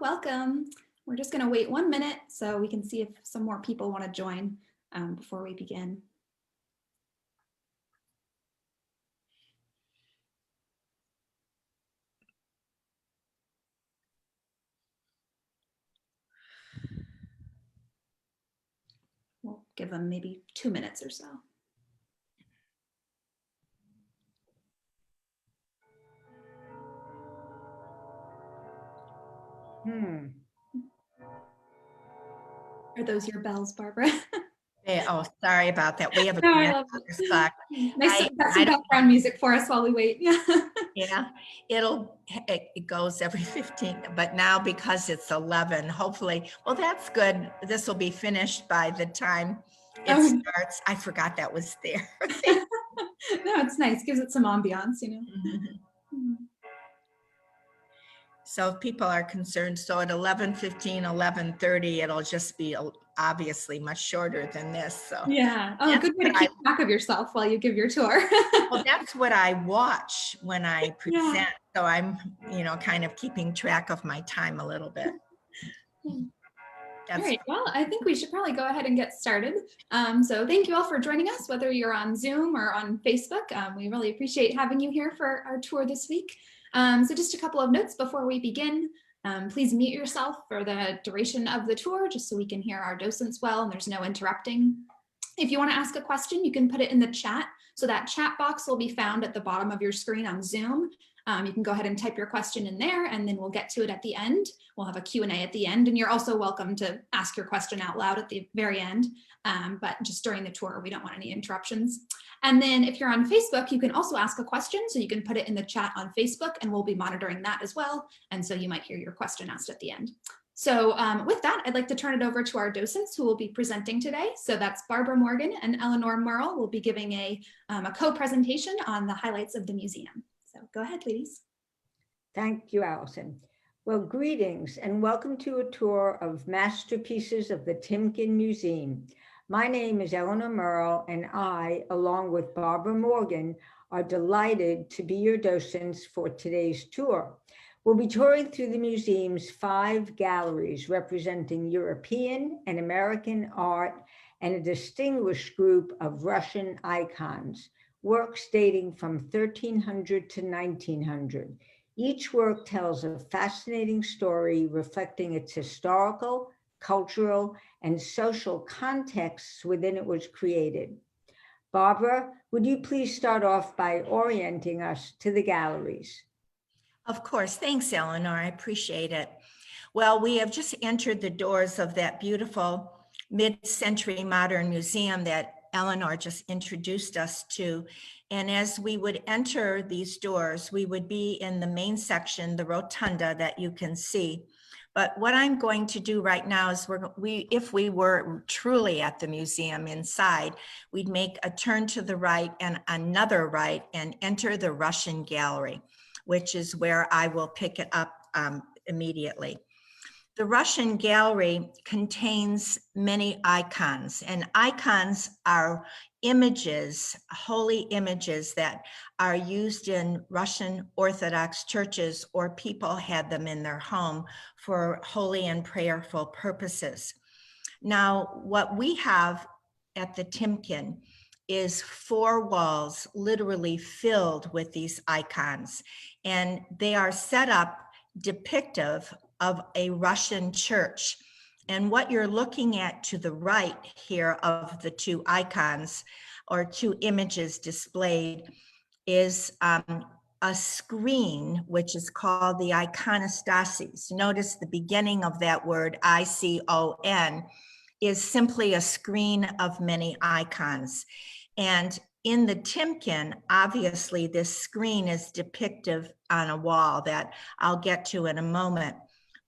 welcome. We're just going to wait 1 minute so we can see if some more people want to join before we begin. We'll give them maybe 2 minutes or so. Are those your bells, Barbara? Oh, sorry about that. We have a No, I love it. clock. Nice to have some background music for us while we wait. Yeah. Yeah, it goes every 15, but now because it's 11, hopefully, well, that's good. This will be finished by the time it starts. I forgot that was there. No, it's nice. Gives it some ambiance, you know. Mm-hmm. So if people are concerned, so at 11:15, 11:30, it'll just be obviously much shorter than this. So yeah. Oh, good way to keep track of yourself while you give your tour. Well, that's what I watch when I present. Yeah. So I'm, kind of keeping track of my time a little bit. All right, well, I think we should probably go ahead and get started. So thank you all for joining us, whether you're on Zoom or on Facebook. We really appreciate having you here for our tour this week. So just a couple of notes before we begin. Please mute yourself for the duration of the tour, just so we can hear our docents well and there's no interrupting. If you want to ask a question, you can put it in the chat. So that chat box will be found at the bottom of your screen on Zoom. You can go ahead and type your question in there, and then we'll get to it at the end. We'll have a Q&A at the end, and you're also welcome to ask your question out loud at the very end. But just during the tour, we don't want any interruptions. And then if you're on Facebook, you can also ask a question. So you can put it in the chat on Facebook, and we'll be monitoring that as well. And so you might hear your question asked at the end. So with that, I'd like to turn it over to our docents who will be presenting today. So that's Barbara Morgan and Eleanor Merle will be giving a co-presentation on the highlights of the museum. So go ahead, ladies. Thank you, Allison. Well, greetings and welcome to a tour of masterpieces of the Timken Museum. My name is Eleanor Merle, and I, along with Barbara Morgan, are delighted to be your docents for today's tour. We'll be touring through the museum's 5 galleries representing European and American art and a distinguished group of Russian icons, works dating from 1300 to 1900. Each work tells a fascinating story reflecting its historical, cultural, and social contexts within it was created. Barbara, would you please start off by orienting us to the galleries? Of course. Thanks, Eleanor. I appreciate it. Well, we have just entered the doors of that beautiful mid-century modern museum that Eleanor just introduced us to. And as we would enter these doors, we would be in the main section, the rotunda that you can see. But what I'm going to do right now is if we were truly at the museum inside, we'd make a turn to the right and another right and enter the Russian gallery, which is where I will pick it up immediately. The Russian gallery contains many icons, and icons are images, holy images that are used in Russian Orthodox churches, or people had them in their home for holy and prayerful purposes. Now, what we have at the Timken is 4 walls literally filled with these icons, and they are set up depictive of a Russian church. And what you're looking at to the right here of the 2 icons or 2 images displayed is a screen, which is called the iconostasis. Notice the beginning of that word, I-C-O-N, is simply a screen of many icons. And in the Timken, obviously this screen is depictive on a wall that I'll get to in a moment.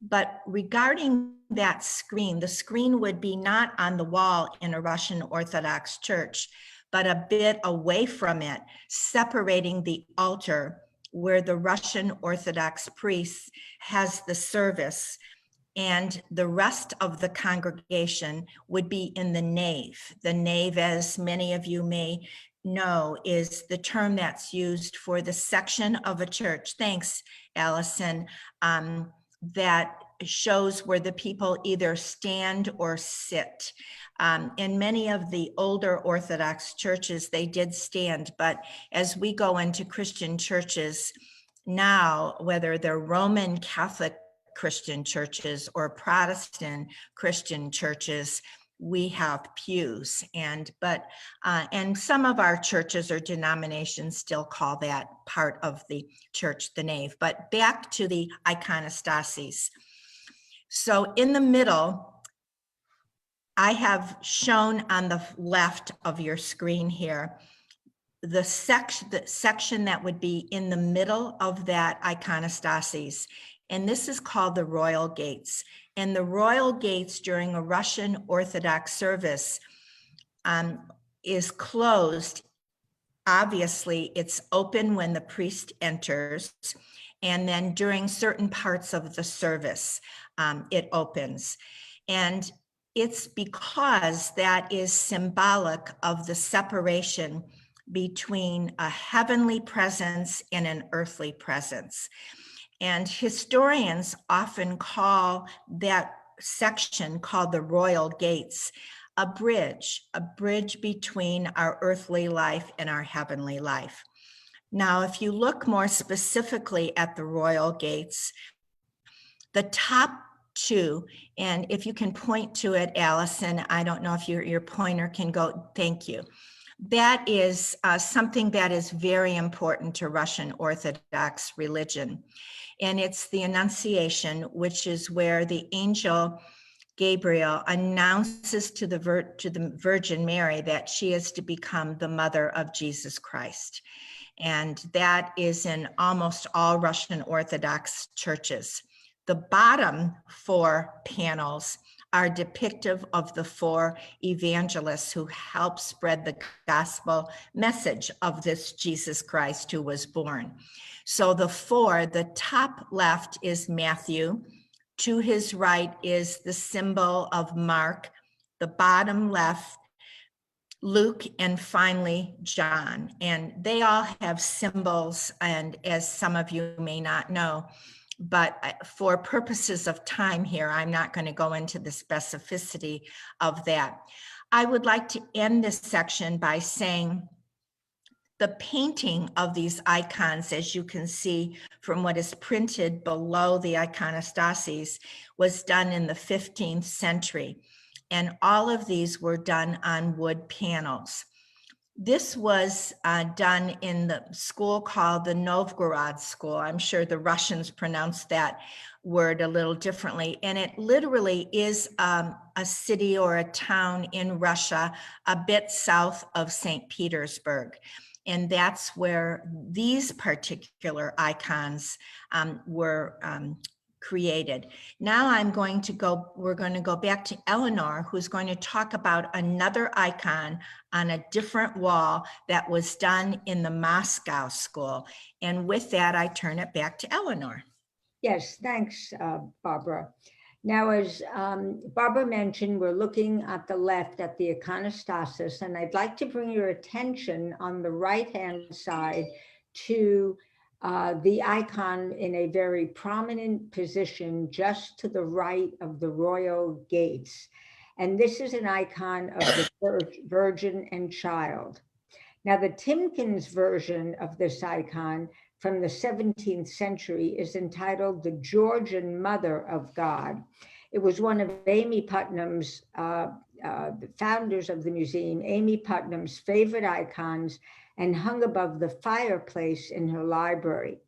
But regarding that screen, the screen would be not on the wall in a Russian Orthodox church, but a bit away from it, separating the altar where the Russian Orthodox priest has the service, and the rest of the congregation would be in the nave. The nave, as many of you may know, is the term that's used for the section of a church, thanks, Allison, that shows where the people either stand or sit. In many of the older Orthodox churches, they did stand, but as we go into Christian churches now, whether they're Roman Catholic Christian churches or Protestant Christian churches, we have pews, and some of our churches or denominations still call that part of the church the nave. But back to the iconostases. So in the middle, I have shown on the left of your screen here the section that would be in the middle of that iconostases. And this is called the royal gates. And the royal gates during a Russian Orthodox service is closed. Obviously, it's open when the priest enters, and then during certain parts of the service, it opens. And it's because that is symbolic of the separation between a heavenly presence and an earthly presence. And historians often call that section, called the royal gates, a bridge between our earthly life and our heavenly life. Now, if you look more specifically at the royal gates, the top two, and if you can point to it, Allison, I don't know if your pointer can go, thank you. That is something that is very important to Russian Orthodox religion. And it's the Annunciation, which is where the angel Gabriel announces to the Virgin Mary that she is to become the mother of Jesus Christ. And that is in almost all Russian Orthodox churches. The bottom 4 panels are depictive of the 4 evangelists who helped spread the gospel message of this Jesus Christ who was born. So the top left is Matthew. To his right is the symbol of Mark. The bottom left, Luke, and finally John. And they all have symbols, and as some of you may not know, but for purposes of time here, I'm not going to go into the specificity of that. I would like to end this section by saying the painting of these icons, as you can see from what is printed below the iconostases, was done in the 15th century. And all of these were done on wood panels. This was done in the school called the Novgorod School. I'm sure the Russians pronounce that word a little differently. And it literally is a city or a town in Russia, a bit south of St. Petersburg. And that's where these particular icons were created. Now we're going to go back to Eleanor, who's going to talk about another icon on a different wall that was done in the Moscow school. And with that, I turn it back to Eleanor. Yes, thanks, Barbara. Now, as Barbara mentioned, we're looking at the left at the iconostasis, and I'd like to bring your attention on the right-hand side to the icon in a very prominent position just to the right of the royal gates. And this is an icon of the Virgin and Child. Now, the Timken's version of this icon from the 17th century is entitled The Georgian Mother of God. It was one of Amy Putnam's, the founders of the museum, Amy Putnam's favorite icons, and hung above the fireplace in her library.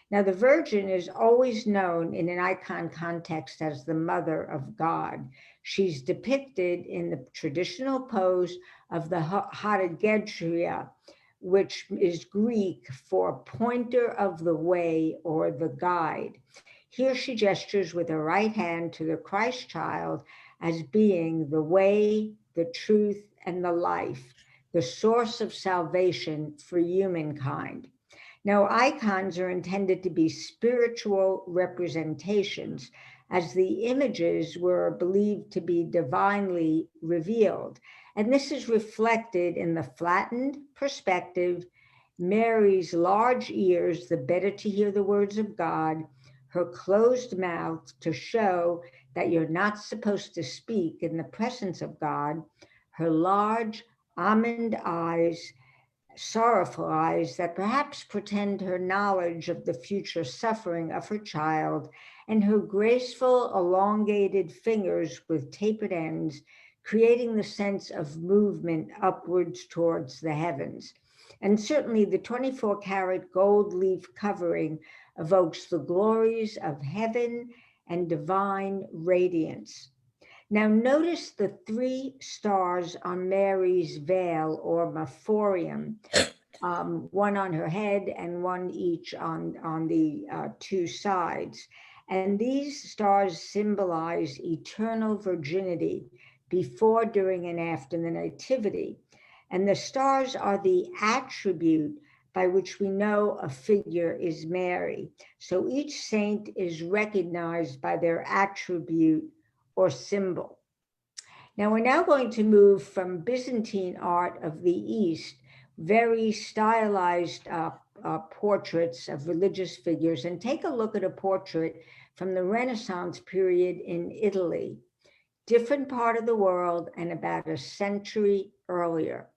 Now, the Virgin is always known in an icon context as the Mother of God. She's depicted in the traditional pose of the Hadegetria, which is Greek for pointer of the way or the guide. Here she gestures with her right hand to the Christ child as being the way, the truth, and the life, the source of salvation for humankind. Now, icons are intended to be spiritual representations, as the images were believed to be divinely revealed. And this is reflected in the flattened perspective, Mary's large ears, the better to hear the words of God, her closed mouth to show that you're not supposed to speak in the presence of God, her large almond eyes, sorrowful eyes that perhaps pretend her knowledge of the future suffering of her child, and her graceful, elongated fingers with tapered ends, creating the sense of movement upwards towards the heavens. And certainly the 24-karat gold leaf covering evokes the glories of heaven and divine radiance. Now notice the 3 stars on Mary's veil or maphorium, one on her head and one each on the 2 sides. And these stars symbolize eternal virginity before, during, and after the Nativity. And the stars are the attribute by which we know a figure is Mary. So each saint is recognized by their attribute or symbol. Now we're now going to move from Byzantine art of the East, very stylized portraits of religious figures, and take a look at a portrait from the Renaissance period in Italy, different part of the world and about a century earlier.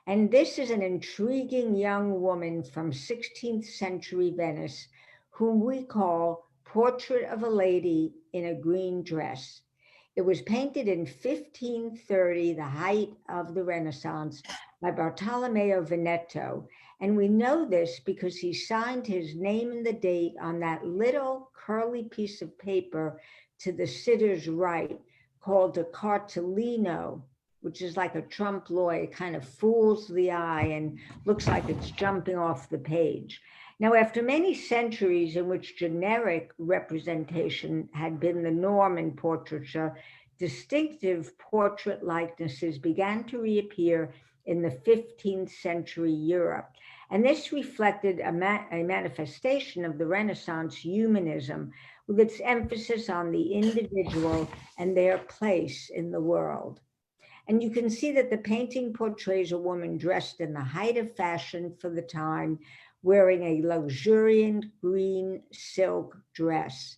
And this is an intriguing young woman from 16th century Venice, whom we call Portrait of a Lady in a Green Dress. It was painted in 1530, the height of the Renaissance, by Bartolomeo Veneto. And we know this because he signed his name and the date on that little curly piece of paper to the sitter's right, called a cartellino, which is like a trompe l'oeil. It kind of fools the eye and looks like it's jumping off the page. Now, after many centuries in which generic representation had been the norm in portraiture, distinctive portrait likenesses began to reappear in the 15th century Europe. And this reflected a manifestation of the Renaissance humanism, with its emphasis on the individual and their place in the world. And you can see that the painting portrays a woman dressed in the height of fashion for the time, wearing a luxuriant green silk dress.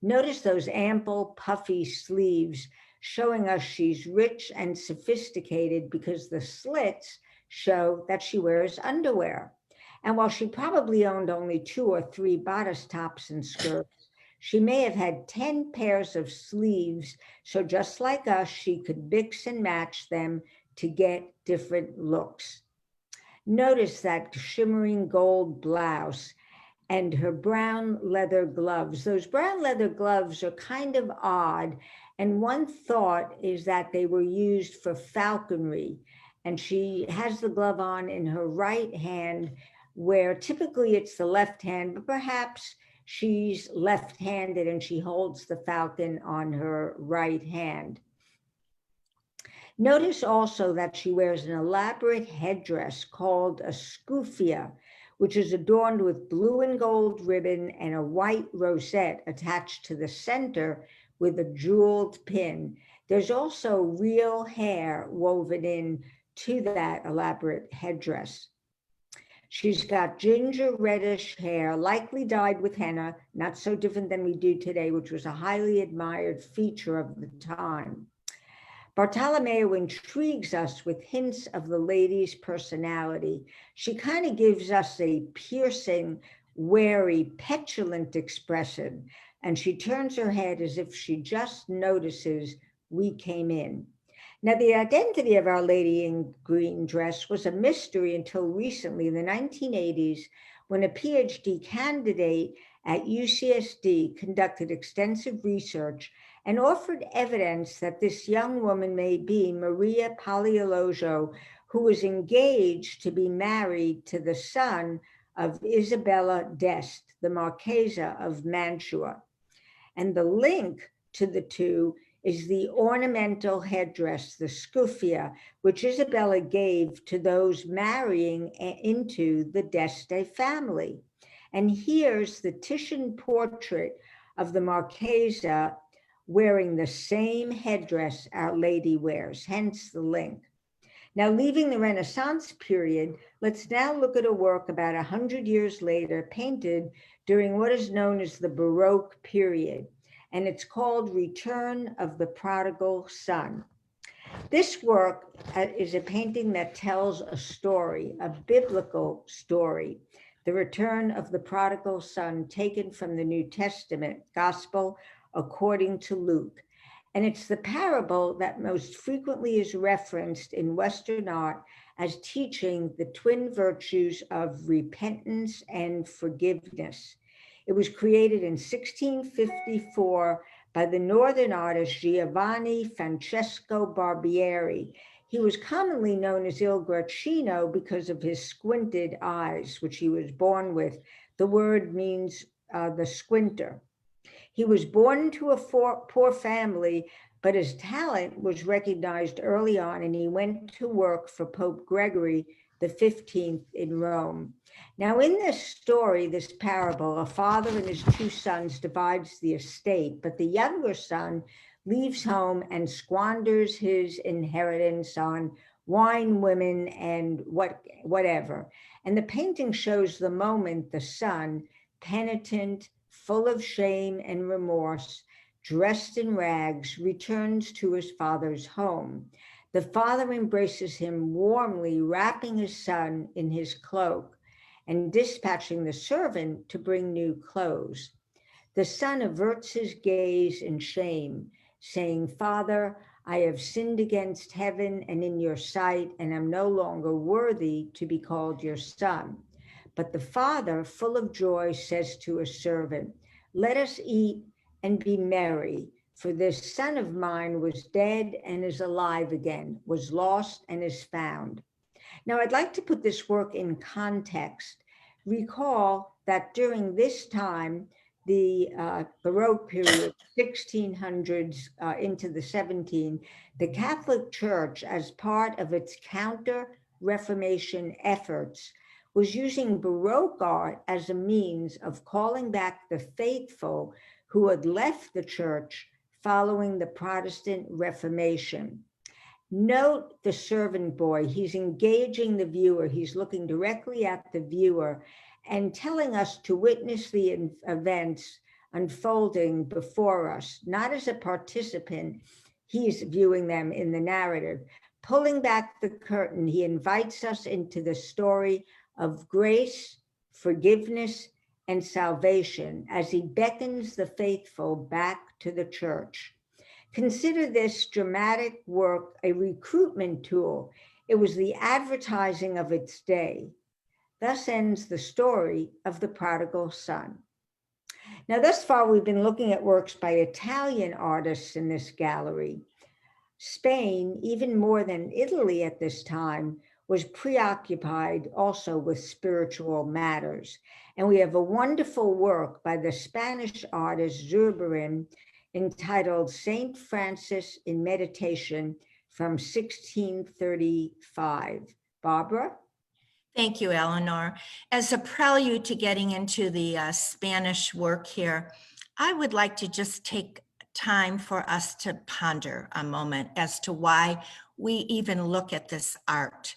Notice those ample, puffy sleeves showing us she's rich and sophisticated because the slits show that she wears underwear. And while she probably owned only 2 or 3 bodice tops and skirts, she may have had 10 pairs of sleeves, so just like us, she could mix and match them to get different looks. Notice that shimmering gold blouse and her brown leather gloves. Those brown leather gloves are kind of odd, and one thought is that they were used for falconry, and she has the glove on in her right hand, where typically it's the left hand, but perhaps she's left-handed and she holds the falcon on her right hand. Notice also that she wears an elaborate headdress called a scuffia, which is adorned with blue and gold ribbon and a white rosette attached to the center with a jeweled pin. There's also real hair woven in to that elaborate headdress. She's got ginger reddish hair, likely dyed with henna, not so different than we do today, which was a highly admired feature of the time. Bartolomeo intrigues us with hints of the lady's personality. She kind of gives us a piercing, wary, petulant expression, and she turns her head as if she just notices we came in. Now, the identity of Our Lady in Green Dress was a mystery until recently, in the 1980s, when a PhD candidate at UCSD conducted extensive research and offered evidence that this young woman may be Maria Paleologo, who was engaged to be married to the son of Isabella d'Este, the Marchesa of Mantua. And the link to the two is the ornamental headdress, the scuffia, which Isabella gave to those marrying into the d'Este family. And here's the Titian portrait of the Marchesa wearing the same headdress Our Lady wears, hence the link. Now, leaving the Renaissance period, let's now look at a work about 100 years later, painted during what is known as the Baroque period, and it's called Return of the Prodigal Son. This work is a painting that tells a story, a biblical story, the return of the prodigal son taken from the New Testament gospel according to Luke. And it's the parable that most frequently is referenced in Western art as teaching the twin virtues of repentance and forgiveness. It was created in 1654 by the northern artist Giovanni Francesco Barbieri. He was commonly known as Il Gracchino because of his squinted eyes, which he was born with. The word means the squinter. He was born into a poor family, but his talent was recognized early on, and he went to work for Pope Gregory the 15th in Rome. Now, in this story, this parable, a father and his two sons divides the estate, but the younger son leaves home and squanders his inheritance on wine, women, and whatever. And the painting shows the moment the son, penitent, full of shame and remorse, dressed in rags, returns to his father's home. The father embraces him warmly, wrapping his son in his cloak and dispatching the servant to bring new clothes. The son averts his gaze in shame, saying, "Father, I have sinned against heaven and in your sight, and am no longer worthy to be called your son." But the father, full of joy, says to his servant, "Let us eat and be merry, for this son of mine was dead and is alive again, was lost and is found." Now, I'd like to put this work in context. Recall that during this time, the Baroque period, 1600s into the 17, the Catholic Church, as part of its counter-Reformation efforts, was using Baroque art as a means of calling back the faithful who had left the church following the Protestant Reformation. Note the servant boy. He's engaging the viewer. He's looking directly at the viewer and telling us to witness the events unfolding before us, not as a participant. He's viewing them in the narrative. Pulling back the curtain, he invites us into the story of grace, forgiveness, and salvation as he beckons the faithful back to the church. Consider this dramatic work a recruitment tool. It was the advertising of its day. Thus ends the story of the prodigal son. Now, thus far, we've been looking at works by Italian artists in this gallery. Spain, even more than Italy at this time, was preoccupied also with spiritual matters. And we have a wonderful work by the Spanish artist Zurbarán entitled Saint Francis in Meditation from 1635. Barbara? Thank you, Eleanor. As a prelude to getting into the Spanish work here, I would like to just take time for us to ponder a moment as to why we even look at this art.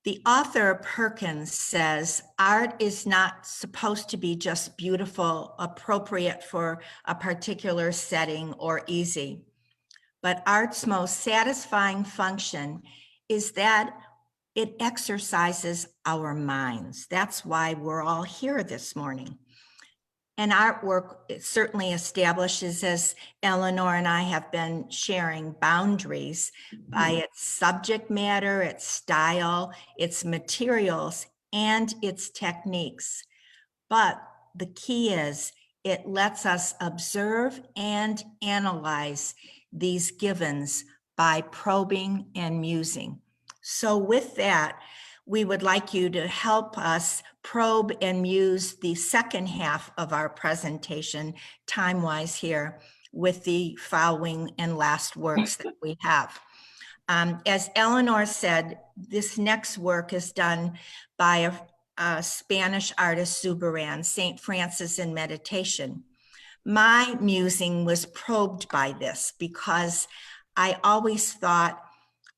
The author Perkins says, art is not supposed to be just beautiful, appropriate for a particular setting, or easy. But art's most satisfying function is that it exercises our minds. That's why we're all here this morning. And artwork certainly establishes, as Eleanor and I have been sharing, boundaries by its subject matter, its style, its materials, and its techniques. But the key is it lets us observe and analyze these givens by probing and musing. So with that, we would like you to help us probe and muse the second half of our presentation, time-wise here, with the following and last works that we have. As Eleanor said, this next work is done by a Spanish artist, Zurbarán, Saint Francis in Meditation. My musing was probed by this because I always thought,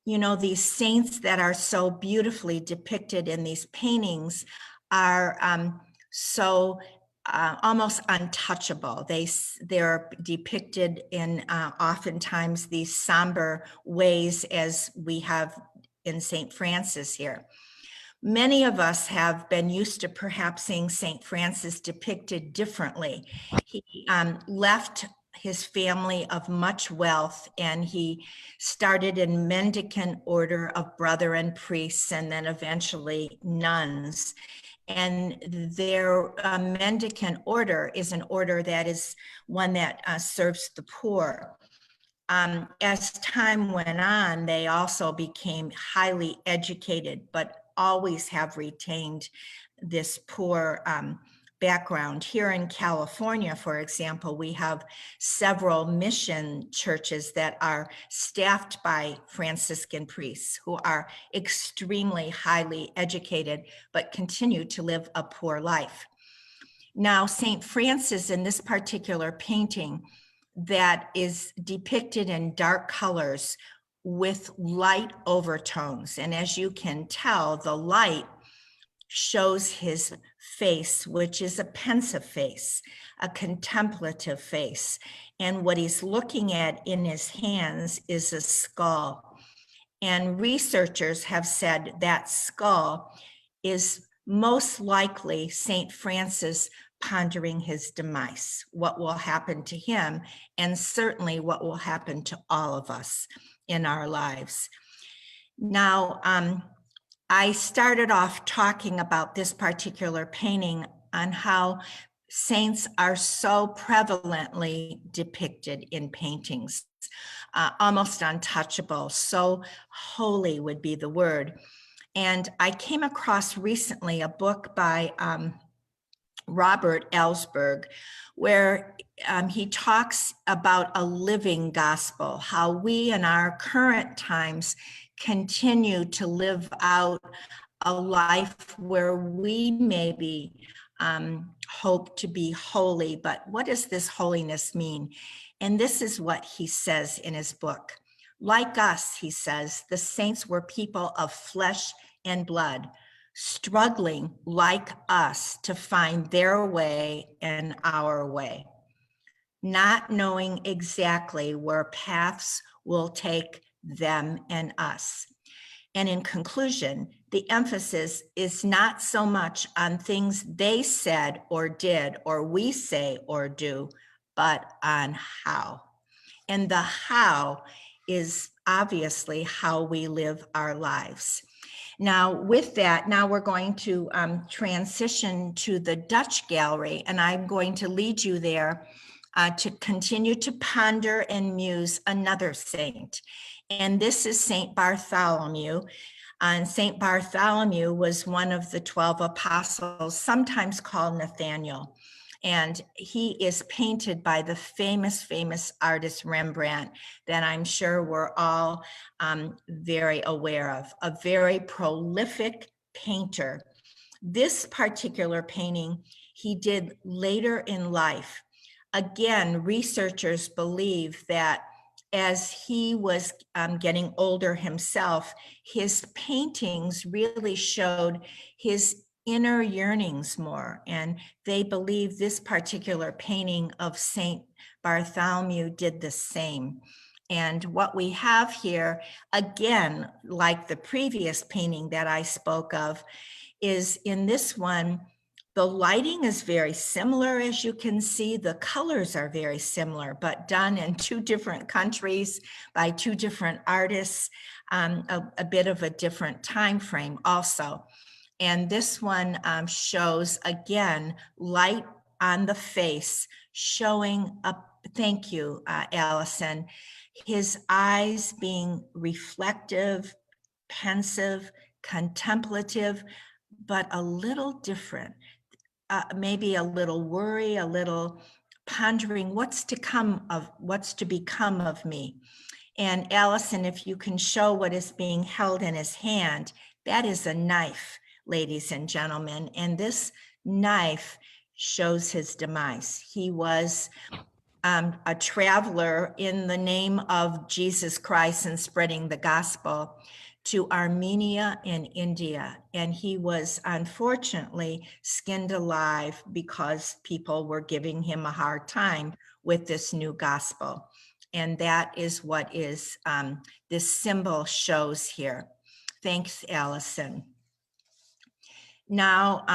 you know, these saints that are so beautifully depicted in these paintings are so almost untouchable. They're depicted in oftentimes these somber ways, as we have in St. Francis here. Many of us have been used to perhaps seeing St. Francis depicted differently. He left his family of much wealth, and he started in mendicant order of brethren priests, and then eventually nuns. And their mendicant order is an order that is one that serves the poor. As time went on, they also became highly educated, but always have retained this poor background. Here in California, for example, we have several mission churches that are staffed by Franciscan priests who are extremely highly educated, but continue to live a poor life. Now, St. Francis, in this particular painting that is depicted in dark colors with light overtones, and as you can tell, the light shows his face, which is a pensive face, a contemplative face. And what he's looking at in his hands is a skull. And researchers have said that skull is most likely St. Francis pondering his demise, what will happen to him, and certainly what will happen to all of us in our lives. Now, I started off talking about this particular painting on how saints are so prevalently depicted in paintings, almost untouchable, so holy would be the word. And I came across recently a book by Robert Ellsberg, where he talks about a living gospel, how we in our current times continue to live out a life where we maybe hope to be holy, but what does this holiness mean? And this is what he says in his book. Like us, he says, the saints were people of flesh and blood, struggling like us to find their way and our way, not knowing exactly where paths will take them and us. And in conclusion, the emphasis is not so much on things they said or did, or we say or do, but on how. And the how is obviously how we live our lives. Now, with that, now we're going to transition to the Dutch gallery, and I'm going to lead you there to continue to ponder and muse another saint. And this is Saint Bartholomew. And Saint Bartholomew was one of the 12 apostles, sometimes called Nathaniel. And he is painted by the famous artist Rembrandt that I'm sure we're all very aware of, a very prolific painter. This particular painting he did later in life. Again, researchers believe that as he was getting older himself, his paintings really showed his inner yearnings more. And they believe this particular painting of Saint Bartholomew did the same. And what we have here, again, like the previous painting that I spoke of, is in this one, the lighting is very similar, as you can see. The colors are very similar, but done in two different countries by two different artists, a bit of a different time frame also. And this one shows, again, light on the face, showing up, thank you, Allison, his eyes being reflective, pensive, contemplative, but a little different. Maybe a little worry, a little pondering what's to become of me. And Allison, if you can show what is being held in his hand, that is a knife, ladies and gentlemen. And this knife shows his demise. He was a traveler in the name of Jesus Christ and spreading the gospel to Armenia and India. And he was unfortunately skinned alive because people were giving him a hard time with this new gospel. And that is what this symbol shows here. Thanks, Allison. Now,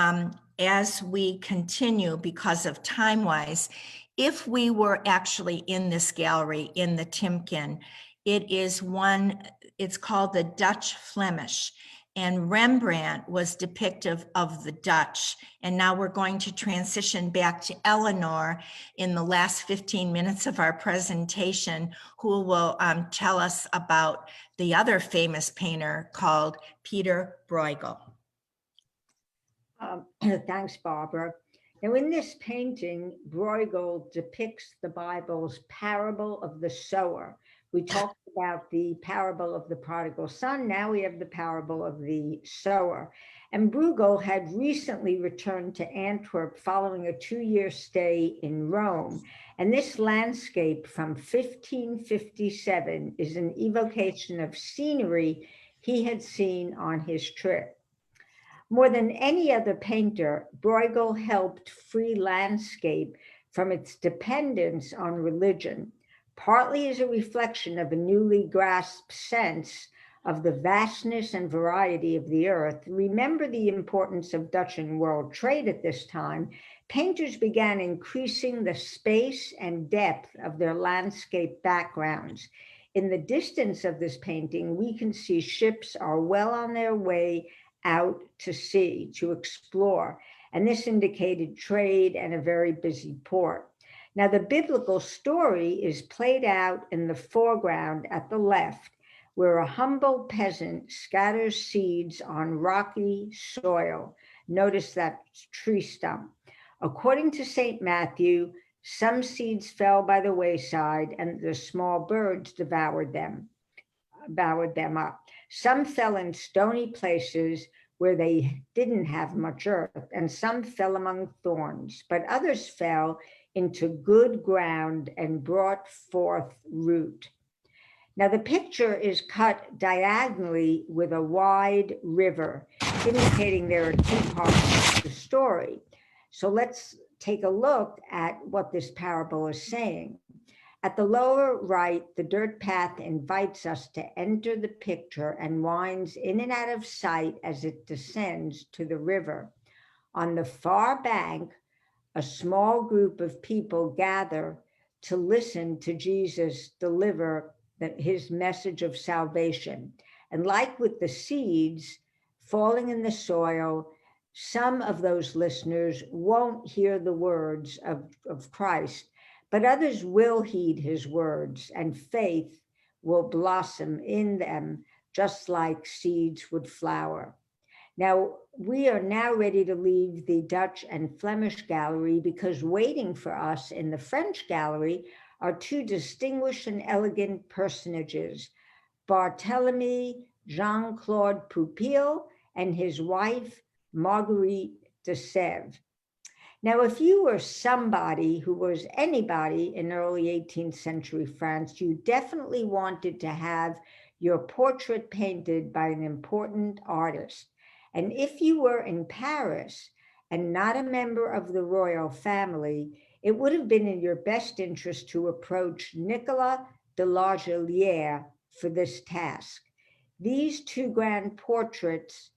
as we continue, because of time-wise, if we were actually in this gallery in the Timken, it's called the Dutch Flemish, and Rembrandt was depictive of the Dutch. And now we're going to transition back to Eleanor in the last 15 minutes of our presentation, who will tell us about the other famous painter called Peter Bruegel. Thanks, Barbara. Now, in this painting, Bruegel depicts the Bible's parable of the sower. We talked about the parable of the prodigal son. Now we have the parable of the sower. And Bruegel had recently returned to Antwerp following a 2-year stay in Rome. And this landscape from 1557 is an evocation of scenery he had seen on his trip. More than any other painter, Bruegel helped free landscape from its dependence on religion, partly as a reflection of a newly grasped sense of the vastness and variety of the earth. Remember the importance of Dutch and world trade at this time. Painters began increasing the space and depth of their landscape backgrounds. In the distance of this painting, we can see ships are well on their way out to sea to explore, and this indicated trade and a very busy port. Now, the biblical story is played out in the foreground at the left, where a humble peasant scatters seeds on rocky soil. Notice that tree stump. According to St. Matthew, some seeds fell by the wayside and the small birds devoured them up. Some fell in stony places where they didn't have much earth, and some fell among thorns, but others fell into good ground and brought forth root. Now, the picture is cut diagonally with a wide river, indicating there are two parts of the story. So let's take a look at what this parable is saying. At the lower right, the dirt path invites us to enter the picture and winds in and out of sight as it descends to the river. On the far bank, a small group of people gather to listen to Jesus deliver his message of salvation. And like with the seeds falling in the soil, some of those listeners won't hear the words of Christ, but others will heed his words, and faith will blossom in them just like seeds would flower. Now, we are now ready to leave the Dutch and Flemish gallery, because waiting for us in the French gallery are two distinguished and elegant personages, Barthélemy Jean-Claude Pupil and his wife, Marguerite de Sèvres. Now, if you were somebody who was anybody in early 18th century France, you definitely wanted to have your portrait painted by an important artist. And if you were in Paris and not a member of the royal family, it would have been in your best interest to approach Nicolas de Largellière for this task. These two grand portraits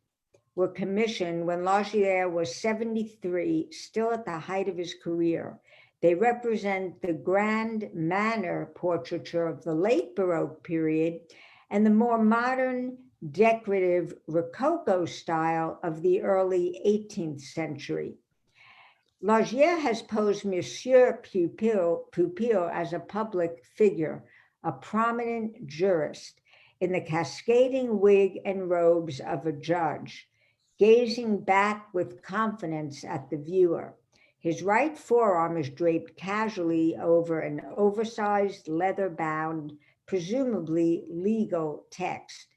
were commissioned when Largellière was 73, still at the height of his career. They represent the grand manner portraiture of the late Baroque period and the more modern, decorative Rococo style of the early 18th century. Largellière has posed Monsieur Pupil as a public figure, a prominent jurist, in the cascading wig and robes of a judge, gazing back with confidence at the viewer. His right forearm is draped casually over an oversized leather-bound, presumably legal text.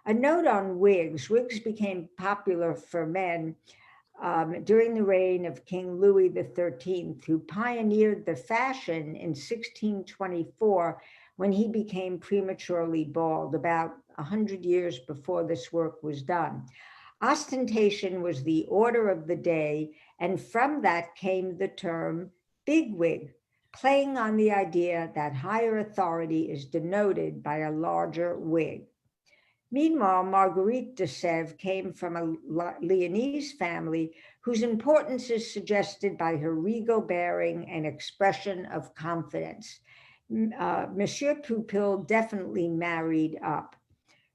A note on wigs. Wigs became popular for men during the reign of King Louis XIII, who pioneered the fashion in 1624 when he became prematurely bald, about 100 years before this work was done. Ostentation was the order of the day, and from that came the term bigwig, playing on the idea that higher authority is denoted by a larger wig. Meanwhile, Marguerite de Sèvres came from a Lyonnese family whose importance is suggested by her regal bearing and expression of confidence. Monsieur Pupil definitely married up.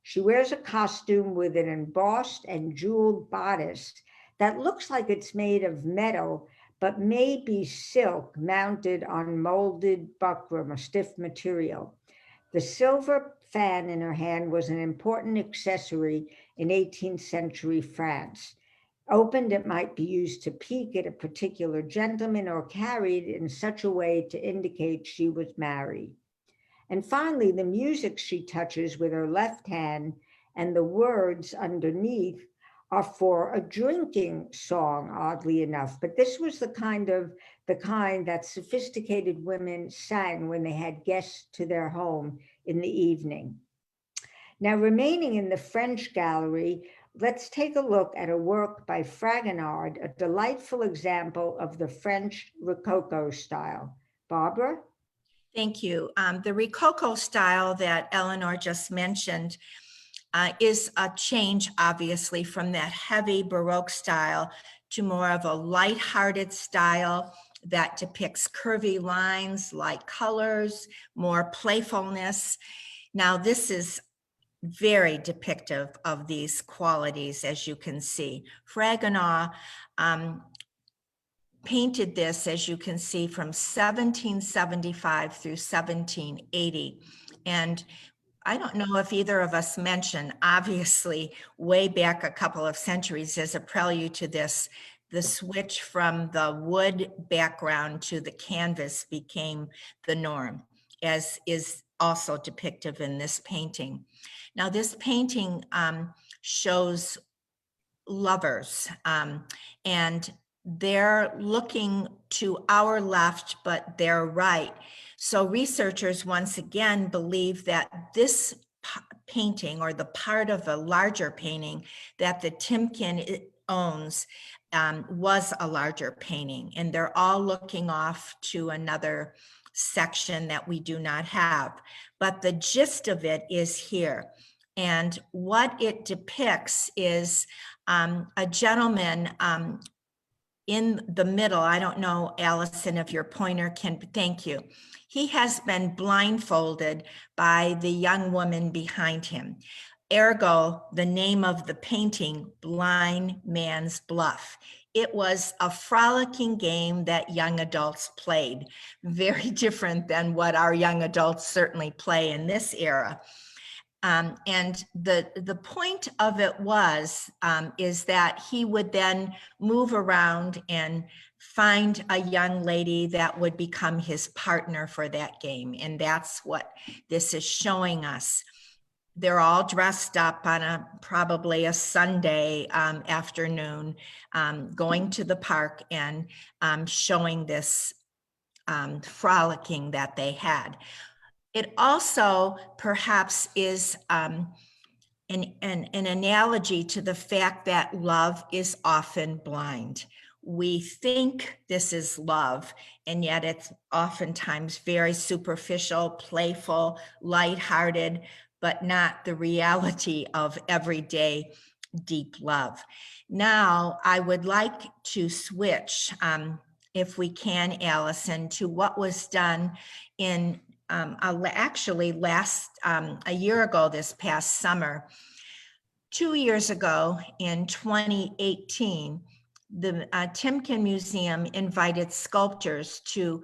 She wears a costume with an embossed and jeweled bodice that looks like it's made of metal, but may be silk mounted on molded buckram, a stiff material. The silver fan in her hand was an important accessory in 18th century France. Opened, it might be used to peek at a particular gentleman or carried in such a way to indicate she was married. And finally, the music she touches with her left hand and the words underneath are for a drinking song, oddly enough. But this was the kind that sophisticated women sang when they had guests to their home in the evening. Now, remaining in the French gallery, let's take a look at a work by Fragonard, a delightful example of the French Rococo style. Barbara? Thank you. The Rococo style that Eleanor just mentioned is a change, obviously, from that heavy Baroque style to more of a light-hearted style that depicts curvy lines, light colors, more playfulness. Now, this is very depictive of these qualities, as you can see. Fragonard painted this, as you can see, from 1775 through 1780. And I don't know if either of us mentioned, obviously, way back a couple of centuries as a prelude to this, the switch from the wood background to the canvas became the norm, as is also depicted in this painting. Now, this painting shows lovers, and they're looking to our left, but they're right. So researchers once again believe that this painting, or the part of a larger painting that the Timken owns, was a larger painting, and they're all looking off to another section that we do not have. But the gist of it is here. And what it depicts is a gentleman in the middle. I don't know, Allison, if your pointer can, thank you. He has been blindfolded by the young woman behind him. Ergo, the name of the painting, Blind Man's Bluff. It was a frolicking game that young adults played, very different than what our young adults certainly play in this era. And the point of it is that he would then move around and find a young lady that would become his partner for that game. And that's what this is showing us. They're all dressed up on probably a Sunday afternoon, going to the park and showing this frolicking that they had. It also perhaps is an analogy to the fact that love is often blind. We think this is love, and yet it's oftentimes very superficial, playful, lighthearted, but not the reality of everyday deep love. Now, I would like to switch, if we can, Allison, to what was done in actually a year ago, this past summer. 2 years ago, in 2018, the Timken Museum invited sculptors to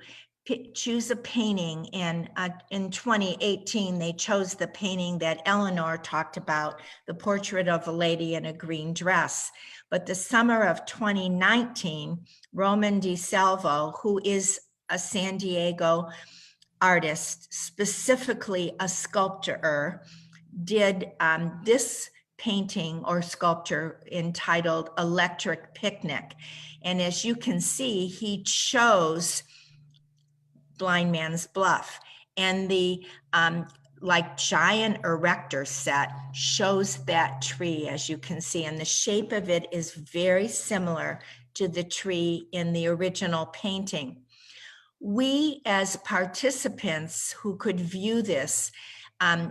choose a painting, and in 2018, they chose the painting that Eleanor talked about, the portrait of a lady in a green dress. But the summer of 2019, Roman Di Salvo, who is a San Diego artist, specifically a sculptor, did this painting or sculpture entitled Electric Picnic. And as you can see, he chose Blind Man's Bluff. And the like giant erector set shows that tree, as you can see, and the shape of it is very similar to the tree in the original painting. We as participants who could view this,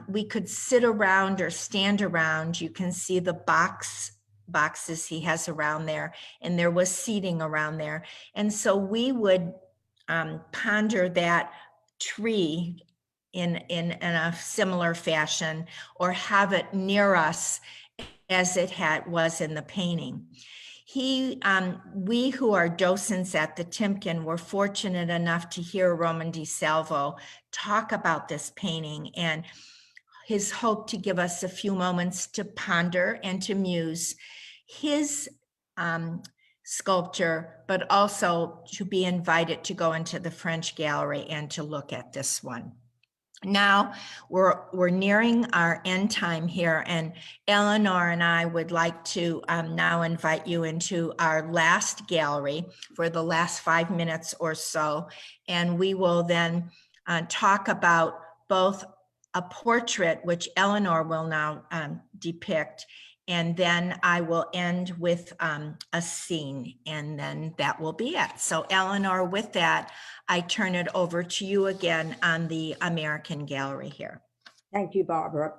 we could sit around or stand around. You can see the boxes he has around there, and there was seating around there. And so we would ponder that tree in a similar fashion, or have it near us as it was in the painting. We who are docents at the Timken were fortunate enough to hear Roman DiSalvo talk about this painting and his hope to give us a few moments to ponder and to muse his sculpture, but also to be invited to go into the French gallery and to look at this one. Now we're nearing our end time here, and Eleanor and I would like to now invite you into our last gallery for the last 5 minutes or so, and we will then talk about both a portrait, which Eleanor will now depict, and then I will end with a scene, and then that will be it. So Eleanor, with that, I turn it over to you again on the American Gallery here. Thank you, Barbara.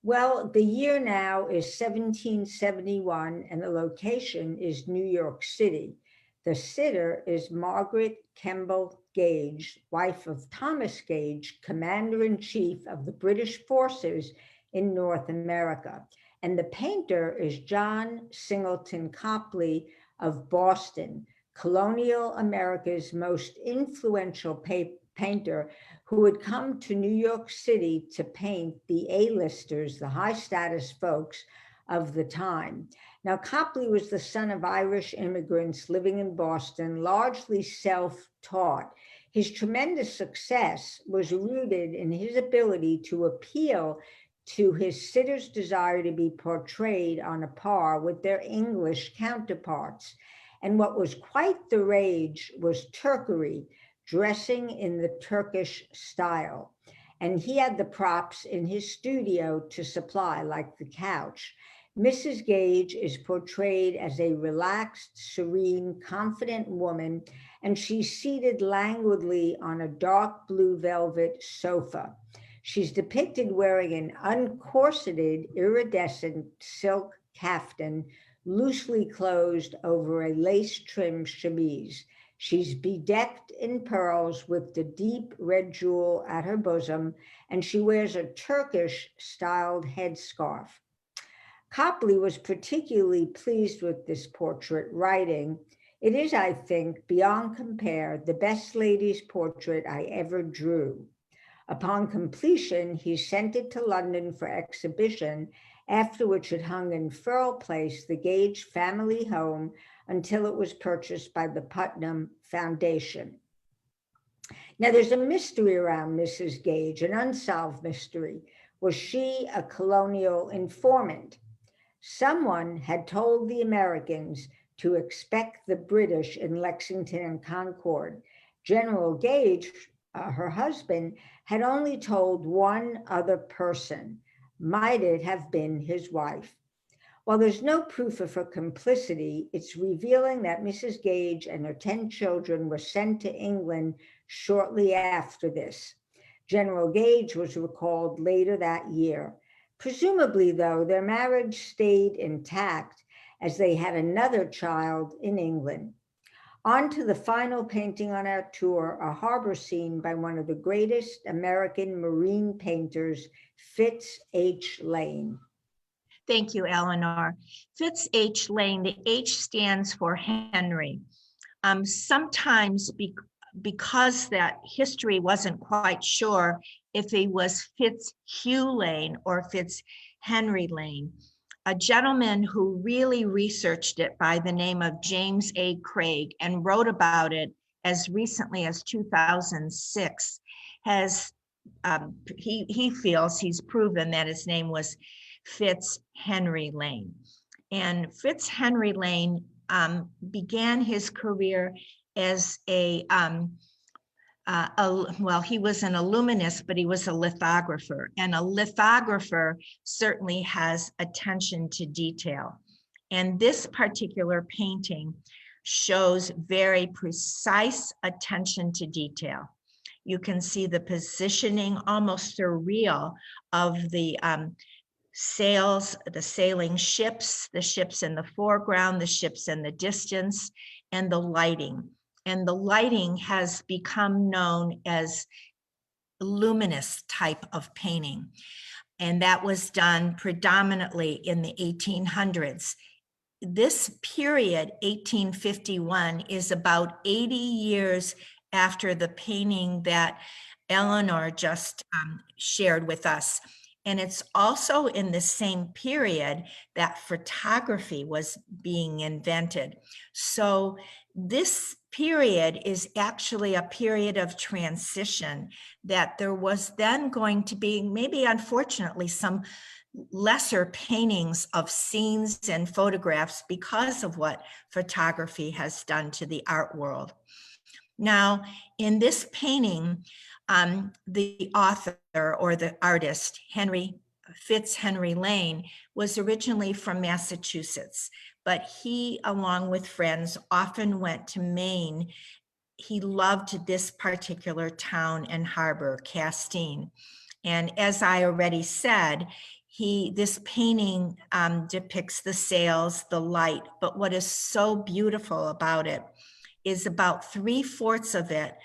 Well, the year now is 1771, and the location is New York City. The sitter is Margaret Kemble Gage, wife of Thomas Gage, Commander-in-Chief of the British forces in North America. And the painter is John Singleton Copley of Boston, colonial America's most influential painter, who had come to New York City to paint the A-listers, the high status folks of the time. Now, Copley was the son of Irish immigrants living in Boston, largely self-taught. His tremendous success was rooted in his ability to appeal to his sitters' desire to be portrayed on a par with their English counterparts. And what was quite the rage was Turkery, dressing in the Turkish style. And he had the props in his studio to supply, like the couch. Mrs. Gage is portrayed as a relaxed, serene, confident woman, and she's seated languidly on a dark blue velvet sofa. She's depicted wearing an uncorseted, iridescent silk kaftan, loosely closed over a lace-trimmed chemise. She's bedecked in pearls with the deep red jewel at her bosom, and she wears a Turkish-styled headscarf. Copley was particularly pleased with this portrait, writing, "It is, I think, beyond compare, the best lady's portrait I ever drew." Upon completion, he sent it to London for exhibition, after which it hung in Firle Place, the Gage family home, until it was purchased by the Putnam Foundation. Now, there's a mystery around Mrs. Gage, an unsolved mystery. Was she a colonial informant? Someone had told the Americans to expect the British in Lexington and Concord. General Gage, her husband, had only told one other person. Might it have been his wife? While there's no proof of her complicity, it's revealing that Mrs. Gage and her 10 children were sent to England shortly after this. General Gage was recalled later that year. Presumably, though, their marriage stayed intact as they had another child in England. On to the final painting on our tour, a harbor scene by one of the greatest American marine painters, Fitz H. Lane. Thank you, Eleanor. Fitz H. Lane, the H stands for Henry. Sometimes because that history wasn't quite sure if he was Fitz Hugh Lane or Fitz Henry Lane, a gentleman who really researched it by the name of James A. Craig and wrote about it as recently as 2006 has, he feels he's proven that his name was Fitz Henry Lane. And Fitz Henry Lane began his career as well, he was an illuminist, but he was a lithographer. And a lithographer certainly has attention to detail. And this particular painting shows very precise attention to detail. You can see the positioning, almost surreal, of the sails, the sailing ships, the ships in the foreground, the ships in the distance, and the lighting. And the lighting has become known as luminous type of painting. And that was done predominantly in the 1800s. This period, 1851, is about 80 years after the painting that Eleanor just shared with us. And it's also in the same period that photography was being invented. So this period is actually a period of transition, that there was then going to be, maybe unfortunately, some lesser paintings of scenes and photographs because of what photography has done to the art world. Now, in this painting, the author or the artist, Fitz Henry Lane, was originally from Massachusetts, but he, along with friends, often went to Maine. He loved this particular town and harbor, Castine. And as I already said, this painting depicts the sails, the light, but what is so beautiful about it is about 3/4 of it,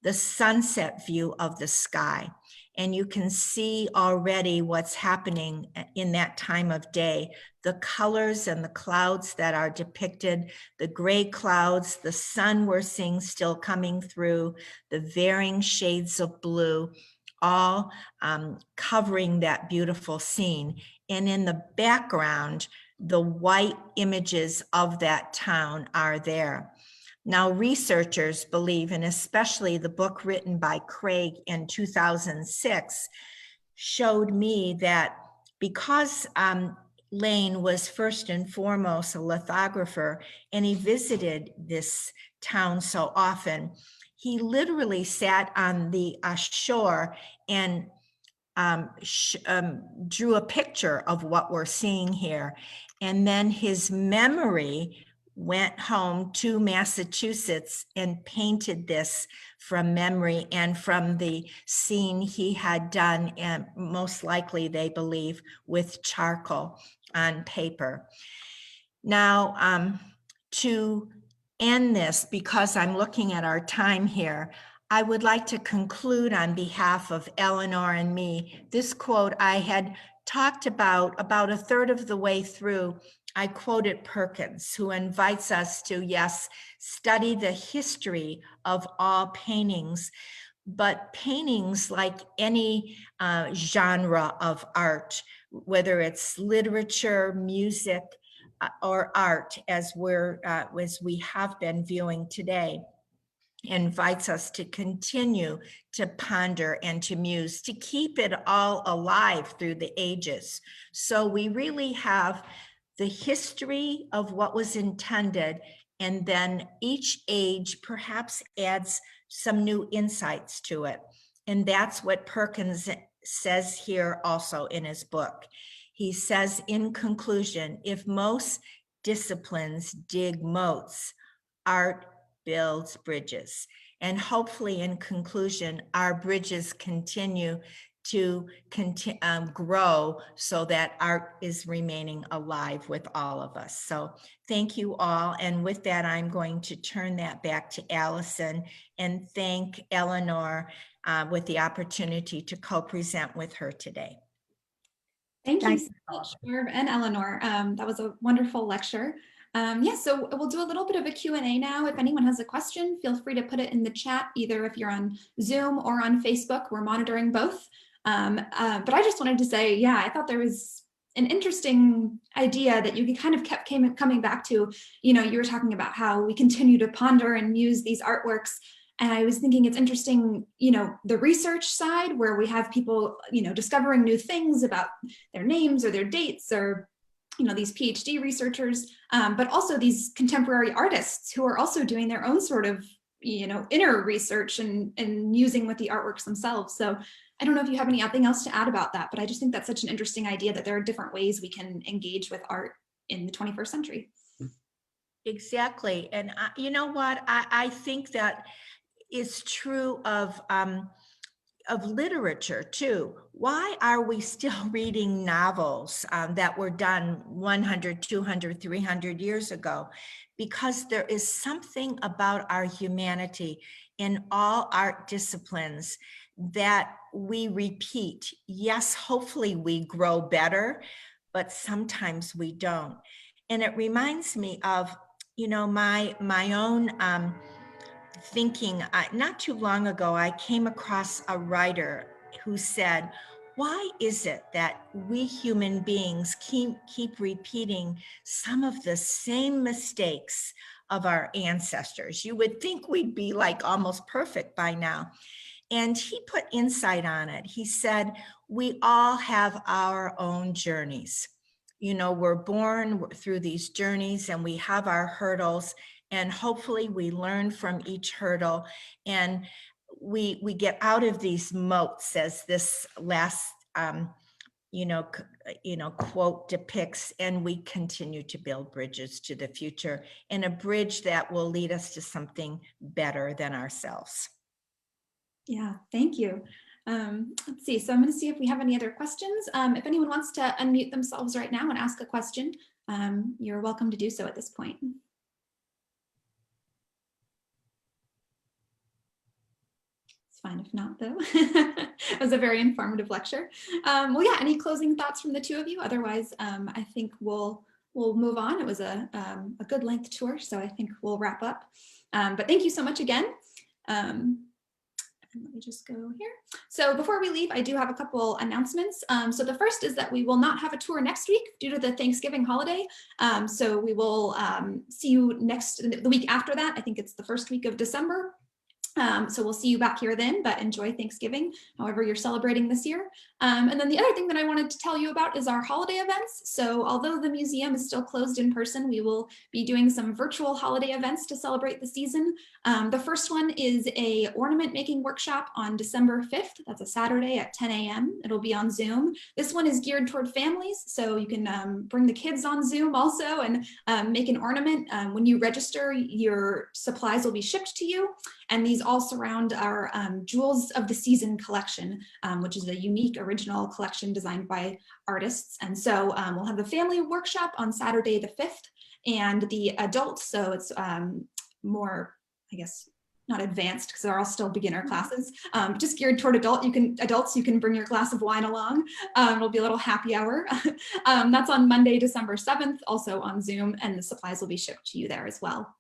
the sunset view of the sky. And you can see already what's happening in that time of day, the colors and the clouds that are depicted, the gray clouds, the sun we're seeing still coming through, the varying shades of blue, all covering that beautiful scene. And in the background, the white images of that town are there. Now, researchers believe, and especially the book written by Craig in 2006 showed me that because Lane was first and foremost a lithographer and he visited this town so often, he literally sat on the shore and drew a picture of what we're seeing here. And then his memory went home to Massachusetts and painted this from memory and from the scene he had done, and most likely, they believe, with charcoal on paper. Now, to end this, because I'm looking at our time here, I would like to conclude on behalf of Eleanor and me. This quote I had talked about a third of the way through. I quoted Perkins, who invites us to, yes, study the history of all paintings, but paintings, like any genre of art, whether it's literature, music, or art, as we have been viewing today, invites us to continue to ponder and to muse, to keep it all alive through the ages. So we really have the history of what was intended, and then each age perhaps adds some new insights to it. And that's what Perkins says here also in his book. He says, in conclusion, if most disciplines dig moats, art builds bridges. And hopefully, in conclusion, our bridges continue to grow so that art is remaining alive with all of us. So thank you all. And with that, I'm going to turn that back to Allison and thank Eleanor with the opportunity to co-present with her today. Thank you so much, Barb and Eleanor. That was a wonderful lecture. So we'll do a little bit of a Q&A now. If anyone has a question, feel free to put it in the chat, either if you're on Zoom or on Facebook. We're monitoring both. But I just wanted to say, yeah, I thought there was an interesting idea that you kind of kept coming back to. You know, you were talking about how we continue to ponder and muse these artworks. And I was thinking it's interesting, you know, the research side where we have people, you know, discovering new things about their names or their dates, or, you know, these PhD researchers, but also these contemporary artists who are also doing their own sort of, you know, inner research and using with the artworks themselves. So I don't know if you have anything else to add about that, but I just think that's such an interesting idea that there are different ways we can engage with art in the 21st century. Exactly. And you know what? I think that is true of literature too. Why are we still reading novels that were done 100, 200, 300 years ago? Because there is something about our humanity in all art disciplines that we repeat. Yes, hopefully we grow better, but sometimes we don't. And it reminds me of, you know, my own thinking. Not too long ago, I came across a writer who said, why is it that we human beings keep repeating some of the same mistakes of our ancestors? You would think we'd be like almost perfect by now. And he put insight on it. He said, we all have our own journeys. You know, we're born through these journeys and we have our hurdles, and hopefully we learn from each hurdle and we get out of these moats, as this last quote depicts, and we continue to build bridges to the future, and a bridge that will lead us to something better than ourselves. Yeah, thank you. Let's see. So I'm going to see if we have any other questions. If anyone wants to unmute themselves right now and ask a question, you're welcome to do so at this point. It's fine if not, though. It was a very informative lecture. Well, yeah, any closing thoughts from the two of you? Otherwise, I think we'll move on. It was a good length tour, so I think we'll wrap up. But thank you so much again. And let me just go here. So before we leave, I do have a couple announcements. So the first is that we will not have a tour next week due to the Thanksgiving holiday. So we will see you the week after that. I think it's the first week of December. So we'll see you back here then, but enjoy Thanksgiving, however you're celebrating this year. And then the other thing that I wanted to tell you about is our holiday events. So although the museum is still closed in person, we will be doing some virtual holiday events to celebrate the season. The first one is a ornament making workshop on December 5th. That's a Saturday at 10 a.m. It'll be on Zoom. This one is geared toward families, so you can bring the kids on Zoom also and make an ornament. When you register, your supplies will be shipped to you. And these all surround our Jewels of the Season collection, which is a unique original collection designed by artists. And so we'll have the family workshop on Saturday the 5th, and the adults, so it's more, I guess, not advanced because they're all still beginner classes, just geared toward adults. You can bring your glass of wine along. It'll be a little happy hour. That's on Monday, December 7th, also on Zoom, and the supplies will be shipped to you there as well.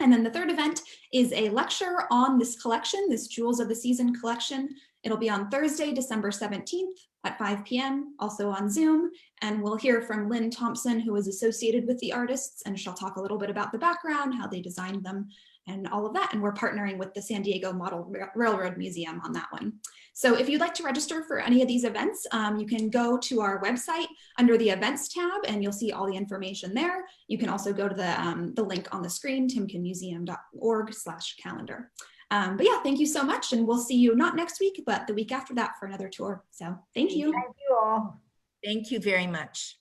And then the third event is a lecture on this collection, this Jewels of the Season collection. It'll be on Thursday, December 17th at 5 p.m., also on Zoom. And we'll hear from Lynn Thompson, who is associated with the artists, and she'll talk a little bit about the background, how they designed them, and all of that. And we're partnering with the San Diego Model Railroad Museum on that one. So if you'd like to register for any of these events, you can go to our website under the events tab and you'll see all the information there. You can also go to the link on the screen, timkenmuseum.org/calendar. But yeah, thank you so much. And we'll see you not next week, but the week after that for another tour. So thank you. Thank you all. Thank you very much.